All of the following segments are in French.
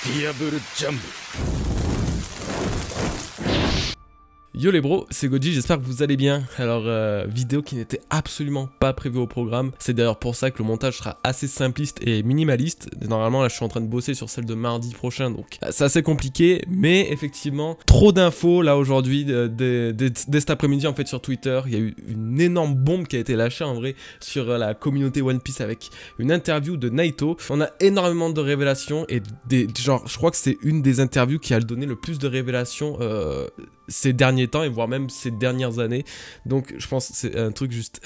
Diable Jump. Yo les bros, c'est Goji, j'espère que vous allez bien. Alors, vidéo qui n'était absolument pas prévue au programme. C'est d'ailleurs pour ça que le montage sera assez simpliste et minimaliste. Normalement, là, je suis en train de bosser sur celle de mardi prochain, donc c'est assez compliqué. Mais effectivement, trop d'infos là aujourd'hui. Dès cet après-midi, en fait, sur Twitter, il y a eu une énorme bombe qui a été lâchée en vrai sur la communauté One Piece avec une interview de Naito. On a énormément de révélations et genre, je crois que c'est une des interviews qui a donné le plus de révélations ces derniers temps et voire même ces dernières années. Donc je pense que c'est un truc juste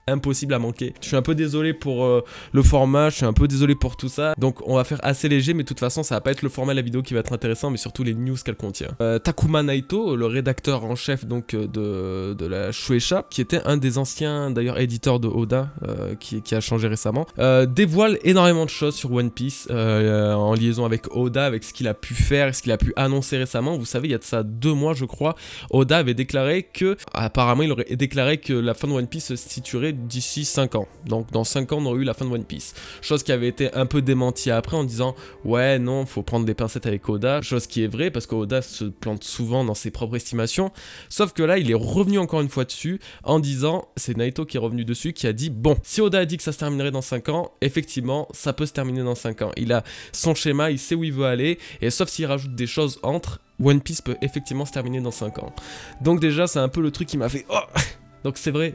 impossible à manquer. Je suis un peu désolé pour le format, je suis un peu désolé pour tout ça. Donc on va faire assez léger, mais de toute façon ça va pas être le format de la vidéo qui va être intéressant, mais surtout les news qu'elle contient. Takuma Naito, le rédacteur en chef donc de la Shueisha, qui était un des anciens d'ailleurs éditeurs de Oda, qui a changé récemment, dévoile énormément de choses sur One Piece en liaison avec Oda, avec ce qu'il a pu faire, ce qu'il a pu annoncer récemment. Vous savez, il y a de ça 2 mois je crois, Oda avait déclaré que, apparemment il aurait déclaré que la fin de One Piece se situerait d'ici 5 ans. Donc dans 5 ans on aurait eu la fin de One Piece. Chose qui avait été un peu démentie après en disant ouais non, faut prendre des pincettes avec Oda. Chose qui est vraie parce qu'Oda se plante souvent dans ses propres estimations. Sauf que là il est revenu encore une fois dessus en disant, c'est Naito qui est revenu dessus, qui a dit bon, si Oda a dit que ça se terminerait dans 5 ans, effectivement ça peut se terminer dans 5 ans. Il a son schéma, il sait où il veut aller, et sauf s'il rajoute des choses entre, One Piece peut effectivement se terminer dans 5 ans. Donc déjà c'est un peu le truc qui m'a fait oh. Donc c'est vrai,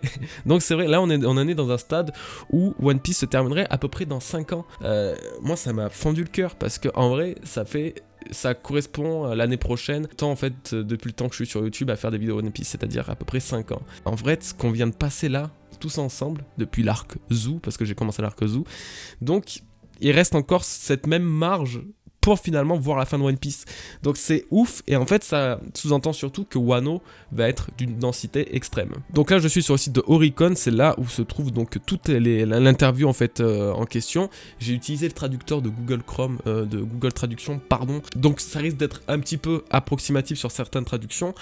là on en est dans un stade où One Piece se terminerait à peu près dans 5 ans. Moi ça m'a fendu le cœur parce que en vrai ça correspond à l'année prochaine, tant en fait depuis le temps que je suis sur YouTube à faire des vidéos One Piece, c'est-à-dire à peu près 5 ans. En vrai, ce qu'on vient de passer là, tous ensemble, depuis l'arc Zou, parce que j'ai commencé l'arc Zou, donc il reste encore cette même marge pour finalement voir la fin de One Piece. Donc c'est ouf, et en fait ça sous-entend surtout que Wano va être d'une densité extrême. Donc là je suis sur le site de Oricon, c'est là où se trouve donc toute l'interview en fait en question. J'ai utilisé le traducteur de Google Chrome, de Google Traduction, pardon. Donc ça risque d'être un petit peu approximatif sur certaines traductions.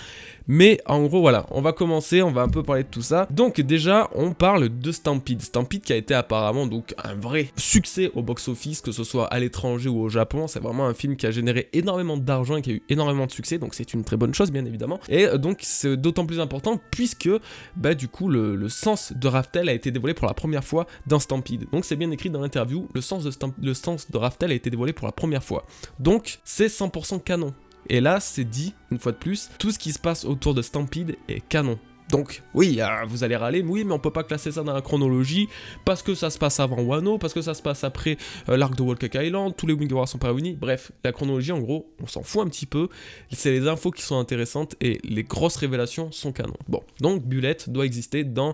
Mais en gros voilà, on va commencer, on va un peu parler de tout ça. Donc déjà on parle de Stampede. Stampede qui a été apparemment donc un vrai succès au box-office, que ce soit à l'étranger ou au Japon. C'est vraiment un film qui a généré énormément d'argent et qui a eu énormément de succès, donc c'est une très bonne chose bien évidemment. Et donc c'est d'autant plus important puisque du coup le sens de Raftel a été dévoilé pour la première fois dans Stampede. Donc c'est bien écrit dans l'interview, le sens de Raftel a été dévoilé pour la première fois. Donc c'est 100% canon. Et là, c'est dit, une fois de plus, tout ce qui se passe autour de Stampede est canon. Donc, oui, vous allez râler, oui, mais on peut pas classer ça dans la chronologie, parce que ça se passe avant Wano, parce que ça se passe après l'arc de Whole Cake Island, tous les Winged sont pas réunis, bref, la chronologie, en gros, on s'en fout un petit peu, c'est les infos qui sont intéressantes, et les grosses révélations sont canon. Bon, donc Bullet doit exister dans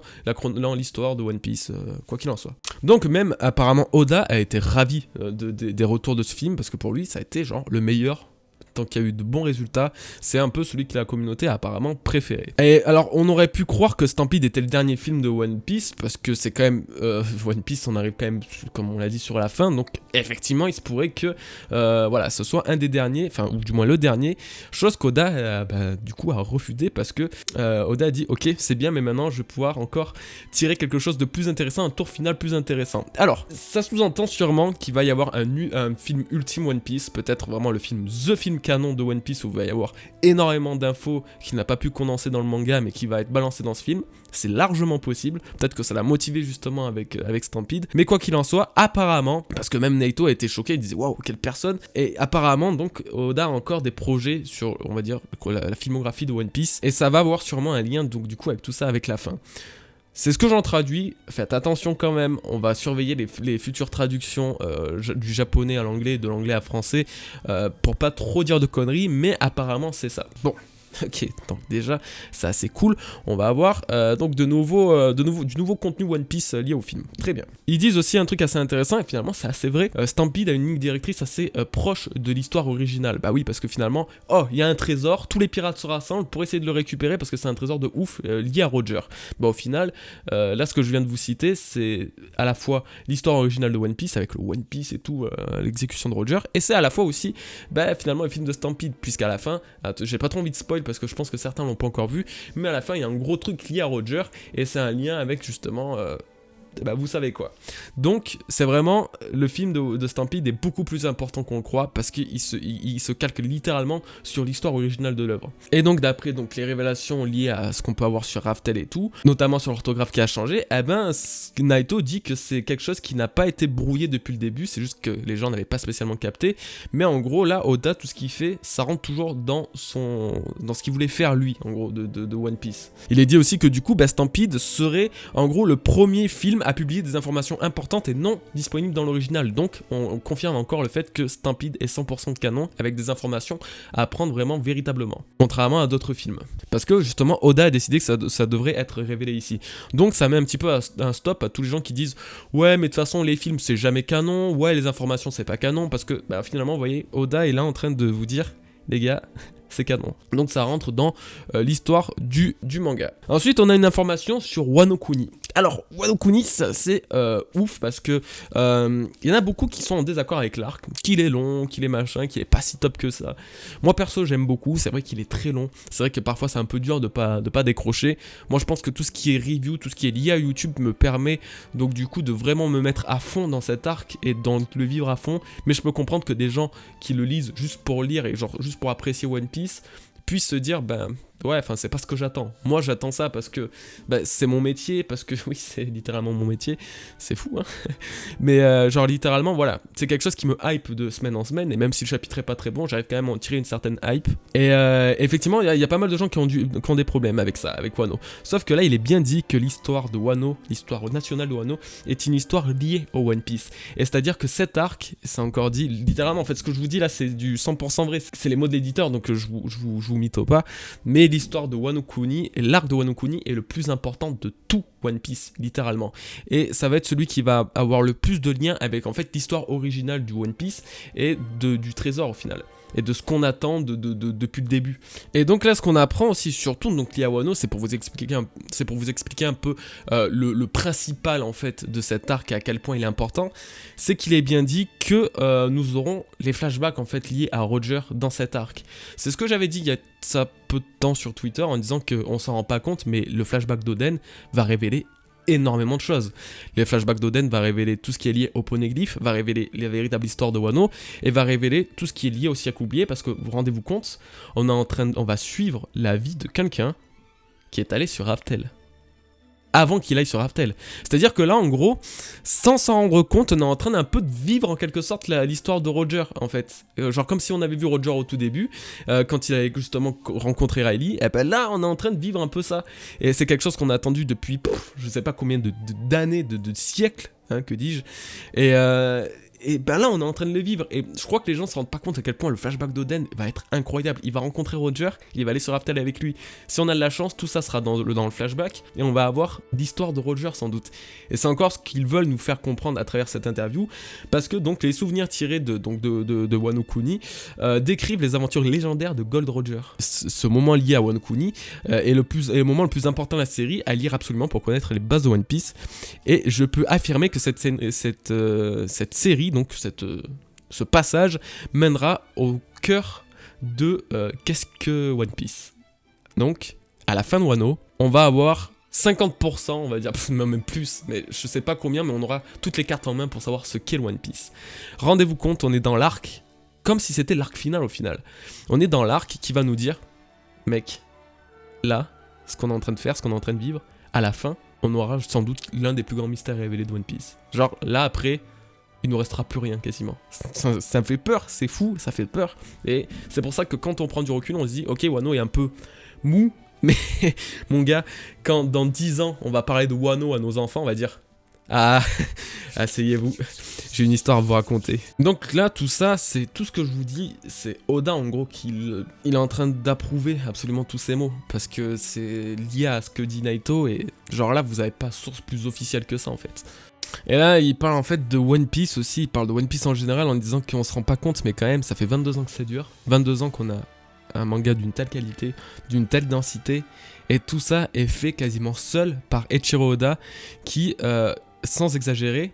l'histoire de One Piece, quoi qu'il en soit. Donc même, apparemment, Oda a été ravi des retours de ce film, parce que pour lui, ça a été genre le meilleur. Tant qu'il y a eu de bons résultats, c'est un peu celui que la communauté a apparemment préféré. Et alors, on aurait pu croire que Stampede était le dernier film de One Piece, parce que c'est quand même... One Piece, on arrive quand même, comme on l'a dit, sur la fin, donc effectivement, il se pourrait que voilà, ce soit un des derniers, enfin, ou du moins le dernier, chose qu'Oda, du coup, a refusé, parce que Oda a dit, ok, c'est bien, mais maintenant, je vais pouvoir encore tirer quelque chose de plus intéressant, un tour final plus intéressant. Alors, ça sous-entend sûrement qu'il va y avoir un film ultime One Piece, peut-être vraiment le film, The Film canon de One Piece, où il va y avoir énormément d'infos qu'il n'a pas pu condenser dans le manga mais qui va être balancé dans ce film. C'est largement possible, peut-être que ça l'a motivé justement avec Stampede, mais quoi qu'il en soit, apparemment, parce que même Naito a été choqué, il disait waouh, quelle personne, et apparemment donc Oda a encore des projets sur, on va dire, la filmographie de One Piece, et ça va avoir sûrement un lien donc du coup avec tout ça, avec la fin. C'est ce que j'en traduis, faites attention quand même, on va surveiller les futures traductions du japonais à l'anglais et de l'anglais à français pour pas trop dire de conneries, mais apparemment c'est ça. Bon. Ok, donc déjà, c'est assez cool. On va avoir donc du nouveau contenu One Piece lié au film. Très bien. Ils disent aussi un truc assez intéressant, et finalement c'est assez vrai. Stampede a une ligne directrice assez proche de l'histoire originale. Bah oui, parce que finalement, oh, il y a un trésor, tous les pirates se rassemblent pour essayer de le récupérer parce que c'est un trésor de ouf lié à Roger. Bah au final, là ce que je viens de vous citer, c'est à la fois l'histoire originale de One Piece avec le One Piece et tout, l'exécution de Roger, et c'est à la fois aussi, finalement, le film de Stampede, puisqu'à la fin, j'ai pas trop envie de spoil parce que je pense que certains l'ont pas encore vu, mais à la fin il y a un gros truc lié à Roger, et c'est un lien avec justement bah vous savez quoi. Donc c'est vraiment, le film de Stampede est beaucoup plus important qu'on le croit, parce qu'il se calque littéralement sur l'histoire originale de l'œuvre. Et donc d'après donc les révélations liées à ce qu'on peut avoir sur Raftel et tout, notamment sur l'orthographe qui a changé, eh ben Naito dit que c'est quelque chose qui n'a pas été brouillé depuis le début, c'est juste que les gens n'avaient pas spécialement capté, mais en gros là Oda, tout ce qu'il fait, ça rentre toujours dans ce qu'il voulait faire lui, en gros, de One Piece. Il est dit aussi que du coup, Stampede serait en gros le premier film à publier des informations importantes et non disponibles dans l'original. Donc on confirme encore le fait que Stampede est 100% canon, avec des informations à apprendre vraiment véritablement, contrairement à d'autres films. Parce que justement Oda a décidé que ça devrait être révélé ici. Donc ça met un petit peu un stop à tous les gens qui disent ouais mais de toute façon les films c'est jamais canon, ouais les informations c'est pas canon, parce que finalement vous voyez Oda est là en train de vous dire les gars, c'est canon. Donc ça rentre dans l'histoire du manga. Ensuite, on a une information sur Wano Kuni. Alors, Wano Kuni, c'est ouf parce que y en a beaucoup qui sont en désaccord avec l'arc, qu'il est long, qu'il est machin, qu'il est pas si top que ça. Moi perso, j'aime beaucoup. C'est vrai qu'il est très long. C'est vrai que parfois c'est un peu dur de pas décrocher. Moi, je pense que tout ce qui est review, tout ce qui est lié à YouTube me permet donc du coup de vraiment me mettre à fond dans cet arc et dans le vivre à fond. Mais je peux comprendre que des gens qui le lisent juste pour lire et genre juste pour apprécier One Piece puissent se dire ouais, enfin c'est pas ce que j'attends. Moi j'attends ça parce que c'est mon métier, parce que oui c'est littéralement mon métier, c'est fou hein. Mais genre littéralement voilà, c'est quelque chose qui me hype de semaine en semaine, et même si le chapitre est pas très bon, j'arrive quand même à en tirer une certaine hype. Et effectivement il y a pas mal de gens qui ont des problèmes avec ça, avec Wano. Sauf que là il est bien dit que l'histoire de Wano, l'histoire nationale de Wano, est une histoire liée au One Piece. Et c'est à dire que cet arc, c'est encore dit littéralement, en fait ce que je vous dis là c'est du 100% vrai, c'est les mots de l'éditeur donc je vous mytho pas, mais l'histoire de Wano Kuni et l'arc de Wano Kuni est le plus important de tout One Piece, littéralement. Et ça va être celui qui va avoir le plus de liens avec en fait l'histoire originale du One Piece et du trésor au final. Et de ce qu'on attend depuis le début. Et donc là, ce qu'on apprend aussi, surtout donc lié à Wano, c'est pour vous expliquer un peu le principal en fait de cet arc et à quel point il est important. C'est qu'il est bien dit que nous aurons les flashbacks en fait liés à Roger dans cet arc. C'est ce que j'avais dit il y a ça peu de temps sur Twitter en disant qu'on s'en rend pas compte, mais le flashback d'Oden va révéler énormément de choses. Les flashbacks d'Oden va révéler tout ce qui est lié au poneglyphe, va révéler la véritable histoire de Wano, et va révéler tout ce qui est lié au siècle oublié, parce que vous rendez-vous compte, on va suivre la vie de quelqu'un qui est allé sur Raftel. Avant qu'il aille sur Raftel. C'est-à-dire que là, en gros, sans s'en rendre compte, on est en train d'un peu de vivre en quelque sorte l'histoire de Roger, en fait. Genre comme si on avait vu Roger au tout début, quand il avait justement rencontré Riley, et ben là, on est en train de vivre un peu ça. Et c'est quelque chose qu'on a attendu depuis, je sais pas combien d'années, de siècles, hein, que dis-je. Et ben là on est en train de le vivre, et je crois que les gens se rendent pas compte à quel point le flashback d'Oden va être incroyable. Il va rencontrer Roger, il va aller sur Raftel avec lui. Si on a de la chance, tout ça sera dans le flashback, et on va avoir l'histoire de Roger sans doute. Et c'est encore ce qu'ils veulent nous faire comprendre à travers cette interview, parce que donc les souvenirs tirés de Wano Kuni décrivent les aventures légendaires de Gold Roger. Ce moment lié à Wano Kuni est le moment le plus important de la série à lire absolument pour connaître les bases de One Piece, et je peux affirmer que cette série, donc ce passage mènera au cœur de qu'est-ce que One Piece. Donc, à la fin de Wano, on va avoir 50%, on va dire, même plus, mais je sais pas combien, mais on aura toutes les cartes en main pour savoir ce qu'est le One Piece. Rendez-vous compte, on est dans l'arc, comme si c'était l'arc final au final. On est dans l'arc qui va nous dire, mec, là, ce qu'on est en train de faire, ce qu'on est en train de vivre, à la fin, on aura sans doute l'un des plus grands mystères révélés de One Piece. Genre, là, après, il nous restera plus rien quasiment. Ça me fait peur, c'est fou, ça fait peur. Et c'est pour ça que quand on prend du recul, on se dit, ok, Wano est un peu mou, mais mon gars, quand dans 10 ans, on va parler de Wano à nos enfants, on va dire, ah, asseyez-vous, j'ai une histoire à vous raconter. Donc là, tout ça, c'est tout ce que je vous dis, c'est Oda en gros il est en train d'approuver absolument tous ces mots, parce que c'est lié à ce que dit Naito, et genre là, vous avez pas source plus officielle que ça en fait. Et là, il parle en fait de One Piece aussi, il parle de One Piece en général en disant qu'on se rend pas compte, mais quand même, ça fait 22 ans que ça dure, 22 ans qu'on a un manga d'une telle qualité, d'une telle densité, et tout ça est fait quasiment seul par Eiichiro Oda, qui sans exagérer,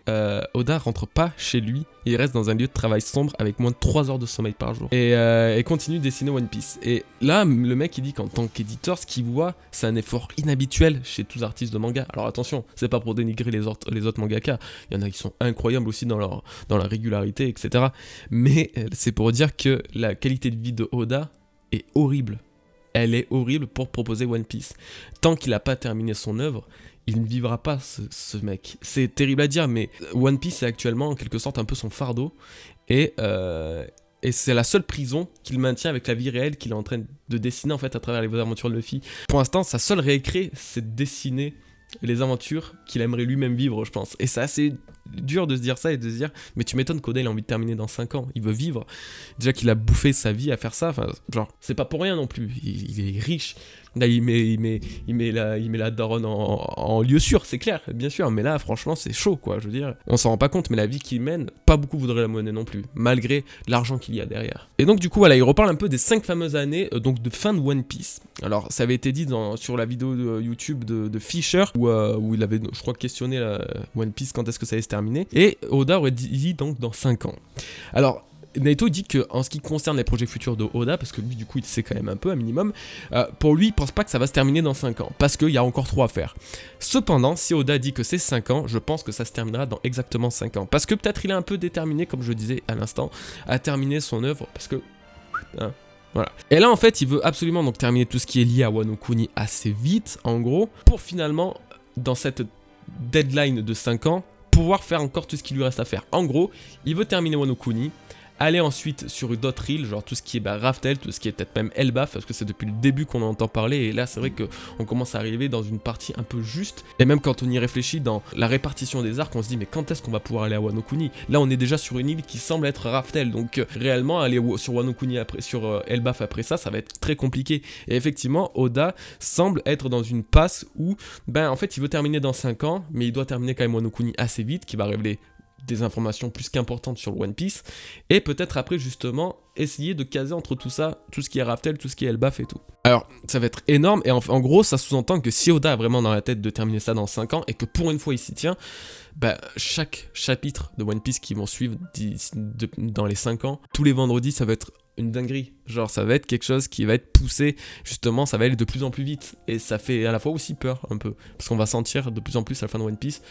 Oda rentre pas chez lui, il reste dans un lieu de travail sombre avec moins de 3 heures de sommeil par jour. Et continue de dessiner One Piece. Et là, le mec il dit qu'en tant qu'éditeur, ce qu'il voit, c'est un effort inhabituel chez tous les artistes de manga. Alors attention, c'est pas pour dénigrer les autres mangaka, il y en a qui sont incroyables aussi dans la régularité, etc. Mais c'est pour dire que la qualité de vie de Oda est horrible. Elle est horrible pour proposer One Piece. Tant qu'il n'a pas terminé son œuvre, il ne vivra pas, ce mec. C'est terrible à dire, mais One Piece est actuellement en quelque sorte un peu son fardeau. Et c'est la seule prison qu'il maintient avec la vie réelle qu'il est en train de dessiner en fait à travers les aventures de Luffy. Pour l'instant, sa seule récré, c'est de dessiner les aventures qu'il aimerait lui-même vivre, je pense. Et c'est assez dur de se dire ça et de se dire, mais tu m'étonnes qu'Oda il a envie de terminer dans 5 ans, il veut vivre. Déjà qu'il a bouffé sa vie à faire ça, enfin, genre, c'est pas pour rien non plus, il est riche. Là, il met la daronne en lieu sûr, c'est clair, bien sûr, mais là, franchement, c'est chaud, quoi, je veux dire. On s'en rend pas compte, mais la vie qu'il mène, pas beaucoup voudraient la monnaie non plus, malgré l'argent qu'il y a derrière. Et donc, du coup, voilà, il reparle un peu des 5 fameuses années donc de fin de One Piece. Alors, ça avait été dit sur la vidéo de YouTube de Fisher, où il avait, je crois, questionné One Piece quand est-ce que ça allait se terminer, et Oda aurait dit donc dans 5 ans. Alors, Naito dit que en ce qui concerne les projets futurs de Oda, parce que lui du coup il sait quand même un peu un minimum, pour lui il pense pas que ça va se terminer dans 5 ans, parce qu'il y a encore trop à faire. Cependant, si Oda dit que c'est 5 ans, je pense que ça se terminera dans exactement 5 ans, parce que peut-être il est un peu déterminé, comme je disais à l'instant, à terminer son œuvre, parce que... voilà. Et là en fait il veut absolument donc terminer tout ce qui est lié à Wano Kuni assez vite, en gros, pour finalement, dans cette deadline de 5 ans, pouvoir faire encore tout ce qui lui reste à faire. En gros, il veut terminer Wano Kuni, aller ensuite sur d'autres îles, genre tout ce qui est Raftel, tout ce qui est peut-être même Elbaf, parce que c'est depuis le début qu'on en entend parler, et là c'est vrai qu'on commence à arriver dans une partie un peu juste, et même quand on y réfléchit dans la répartition des arcs, on se dit mais quand est-ce qu'on va pouvoir aller à Wano Kuni? Là on est déjà sur une île qui semble être Raftel, donc réellement aller sur Wano Kuni après, sur Elbaf après ça va être très compliqué, et effectivement Oda semble être dans une passe où, en fait il veut terminer dans 5 ans, mais il doit terminer quand même Wano Kuni assez vite, qui va révéler des informations plus qu'importantes sur le One Piece, et peut-être après justement essayer de caser entre tout ça, tout ce qui est Raftel, tout ce qui est Elbaf et tout. Alors ça va être énorme, et en gros ça sous-entend que si Oda a vraiment dans la tête de terminer ça dans 5 ans, et que pour une fois il s'y tient, chaque chapitre de One Piece qui vont suivre dans les 5 ans, tous les vendredis ça va être une dinguerie, genre ça va être quelque chose qui va être poussé, justement ça va aller de plus en plus vite, et ça fait à la fois aussi peur un peu, parce qu'on va sentir de plus en plus à la fin de One Piece,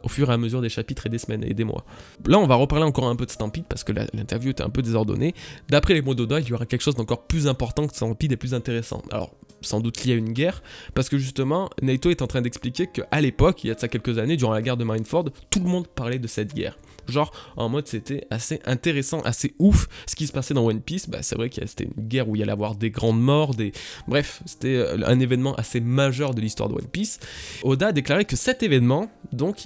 au fur et à mesure des chapitres et des semaines et des mois. Là on va reparler encore un peu de Stampede, parce que l'interview était un peu désordonnée. D'après les mots d'Oda, il y aura quelque chose d'encore plus important que Stampede et plus intéressant. Alors sans doute lié à une guerre, parce que justement Naito est en train d'expliquer qu'à l'époque, il y a de ça quelques années, durant la guerre de Marineford, tout le monde parlait de cette guerre. Genre en mode c'était assez intéressant, assez ouf ce qui se passait dans One Piece. C'est vrai que c'était une guerre où il y allait avoir des grandes morts, bref, c'était un événement assez majeur de l'histoire de One Piece. Oda a déclaré que cet événement, donc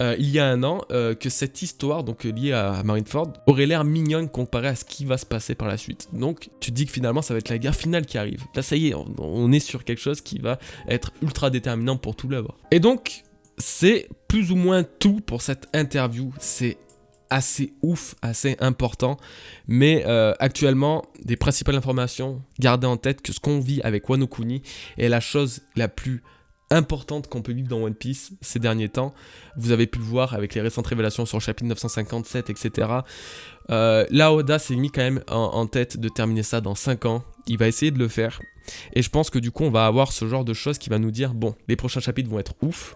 il y a un an, que cette histoire donc liée à Marineford aurait l'air mignonne comparée à ce qui va se passer par la suite. Donc tu te dis que finalement ça va être la guerre finale qui arrive. Là ça y est, on est sur quelque chose qui va être ultra déterminant pour tout l'œuvre. Et donc c'est plus ou moins tout pour cette interview. C'est assez ouf, assez important, mais actuellement, des principales informations, gardez en tête que ce qu'on vit avec Wano Kuni est la chose la plus importante qu'on peut vivre dans One Piece ces derniers temps. Vous avez pu le voir avec les récentes révélations sur le chapitre 957, etc. Là, Oda s'est mis quand même en tête de terminer ça dans 5 ans. Il va essayer de le faire, et je pense que du coup, on va avoir ce genre de choses qui va nous dire, bon, les prochains chapitres vont être ouf.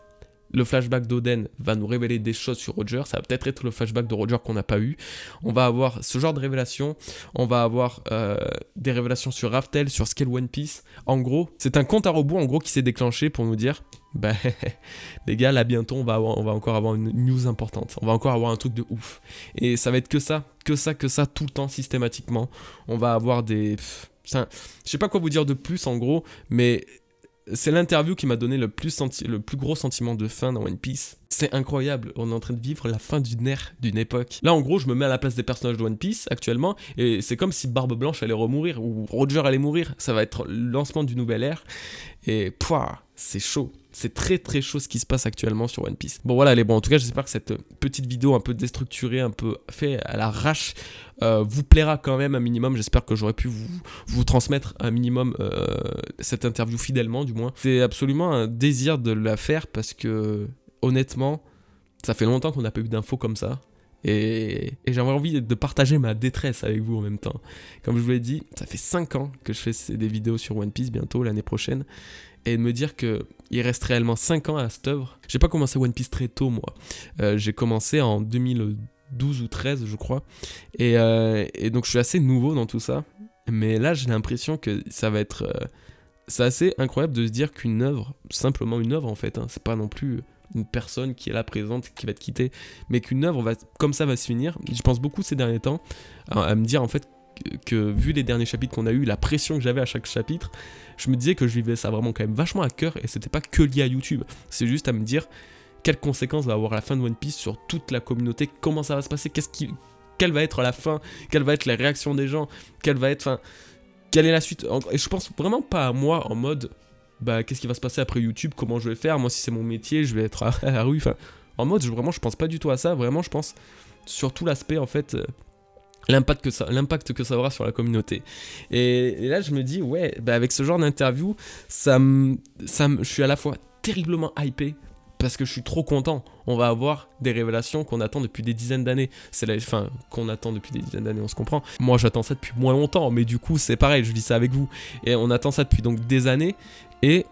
Le flashback d'Oden va nous révéler des choses sur Roger. Ça va peut-être être le flashback de Roger qu'on n'a pas eu. On va avoir ce genre de révélations. On va avoir des révélations sur Raftel, sur ce qu'est le One Piece. En gros, c'est un compte à rebours en gros qui s'est déclenché pour nous dire les gars, là bientôt on va encore avoir une news importante. On va encore avoir un truc de ouf. Et ça va être que ça, tout le temps, systématiquement. On va avoir des... je sais pas quoi vous dire de plus en gros, mais... c'est l'interview qui m'a donné le plus gros sentiment de fin dans One Piece. C'est incroyable, on est en train de vivre la fin d'une ère, d'une époque. Là en gros je me mets à la place des personnages de One Piece actuellement, et c'est comme si Barbe Blanche allait remourir, ou Roger allait mourir. Ça va être le lancement d'une nouvelle ère, et c'est chaud. C'est très très chaud ce qui se passe actuellement sur One Piece. Bon voilà, en tout cas j'espère que cette petite vidéo un peu déstructurée, un peu fait à l'arrache, vous plaira quand même un minimum. J'espère que j'aurais pu vous transmettre un minimum cette interview fidèlement du moins. C'est absolument un désir de la faire, parce que honnêtement, Ça fait longtemps qu'on n'a pas eu d'infos comme ça. Et j'avais envie de partager ma détresse avec vous en même temps. Comme je vous l'ai dit, ça fait 5 ans que je fais des vidéos sur One Piece, bientôt l'année prochaine. Et de me dire qu'il reste réellement 5 ans à cette œuvre. J'ai pas commencé One Piece très tôt, moi. J'ai commencé en 2012 ou 13, je crois. Et donc je suis assez nouveau dans tout ça. Mais là, j'ai l'impression que ça va être... c'est assez incroyable de se dire qu'une œuvre, simplement une œuvre en fait, hein, c'est pas non plus une personne qui est là présente, qui va être quittée, mais qu'une œuvre comme ça va se finir. Je pense beaucoup ces derniers temps à me dire en fait que vu les derniers chapitres qu'on a eu, la pression que j'avais à chaque chapitre, je me disais que je vivais ça vraiment quand même vachement à cœur et c'était pas que lié à YouTube. C'est juste à me dire quelles conséquences va avoir la fin de One Piece sur toute la communauté, comment ça va se passer, quelle va être la fin, quelle va être la réaction des gens, quelle va être... Quelle est la suite? Et je pense vraiment pas à moi en mode bah qu'est-ce qui va se passer après YouTube, comment je vais faire, moi si c'est mon métier, je vais être à la rue, en mode vraiment je pense pas du tout à ça, vraiment je pense sur tout l'aspect en fait, l'impact que ça aura sur la communauté. Et là je me dis ouais, bah avec ce genre d'interview, je suis à la fois terriblement hypé, parce que je suis trop content. On va avoir des révélations qu'on attend depuis des dizaines d'années. Qu'on attend depuis des dizaines d'années, on se comprend. Moi, j'attends ça depuis moins longtemps, mais du coup, c'est pareil, je vis ça avec vous. Et on attend ça depuis donc des années. Et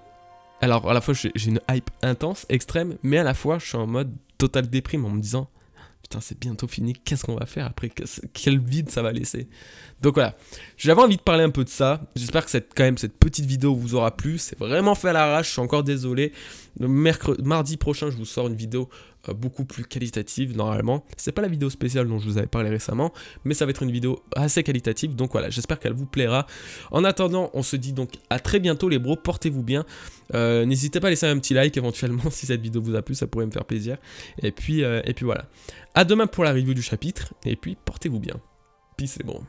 alors, à la fois, j'ai une hype intense, extrême, mais à la fois, je suis en mode total déprime en me disant... Putain, c'est bientôt fini, qu'est-ce qu'on va faire après? Quel vide ça va laisser? Donc voilà, j'avais envie de parler un peu de ça. J'espère que cette petite vidéo vous aura plu. C'est vraiment fait à l'arrache, je suis encore désolé. Mardi prochain, je vous sors une vidéo beaucoup plus qualitative normalement. C'est pas la vidéo spéciale dont je vous avais parlé récemment, mais ça va être une vidéo assez qualitative. Donc voilà, j'espère qu'elle vous plaira. En attendant, on se dit donc à très bientôt les bros, portez-vous bien. N'hésitez pas à laisser un petit like éventuellement si cette vidéo vous a plu, ça pourrait me faire plaisir. Et puis voilà. À demain pour la review du chapitre, et puis portez-vous bien. Peace les bros.